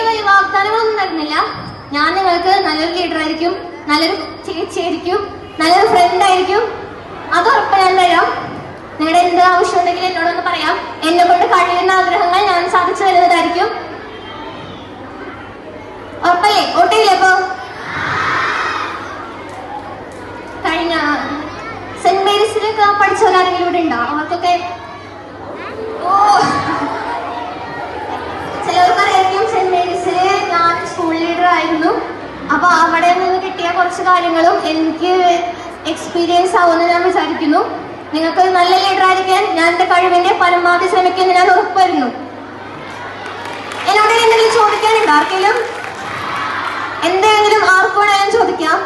വലിയ വാഗ്ദാനങ്ങളൊന്നും തരുന്നില്ല. ഞാൻ നിങ്ങൾക്ക് നല്ലൊരു ലീഡർ ആയിരിക്കും, നല്ലൊരു ചേച്ചിയായിരിക്കും, നല്ലൊരു ഫ്രണ്ട് ആയിരിക്കും. അത് ഉറപ്പ് ഞാൻ തരാം. നിങ്ങളുടെ എന്ത് ആവശ്യം ഉണ്ടെങ്കിലും എന്നോടൊന്ന് പറയാം. എന്നെ കൊണ്ട് കഴിയുന്ന ആഗ്രഹങ്ങൾ ഞാൻ സാധിച്ചു തരുന്നതായിരിക്കും. ഉറപ്പല്ലേ? ഓട്ടയില്ലേ? അപ്പൊ കഴിഞ്ഞ സെന്റ് മേരീസിലൊക്കെ പഠിച്ചവരാരെങ്കിലും ഇവിടെ ഉണ്ടോ? അവർക്കൊക്കെ ചിലവർക്കറിയായിരിക്കും, സെന്റ് മേരീസില് ഞാൻ സ്കൂൾ ലീഡർ ആയിരുന്നു. അപ്പൊ അവിടെ നിന്ന് കിട്ടിയ കുറച്ച് കാര്യങ്ങളും എനിക്ക് എക്സ്പീരിയൻസ് ആവുമെന്ന് ഞാൻ വിചാരിക്കുന്നു. നിങ്ങൾക്ക് നല്ല ലീഡർ ആയിരിക്കാൻ ഞാൻ എന്റെ കഴിവിന്റെ പരമാവധി ശ്രമിക്കുമെന്ന് ഞാൻ ഉറപ്പുവരുന്നു. എന്നോട് എന്തെങ്കിലും ചോദിക്കാനുണ്ടോ? ആർക്കെങ്കിലും എന്തെങ്കിലും ആർക്കോടായാലും ചോദിക്കാം.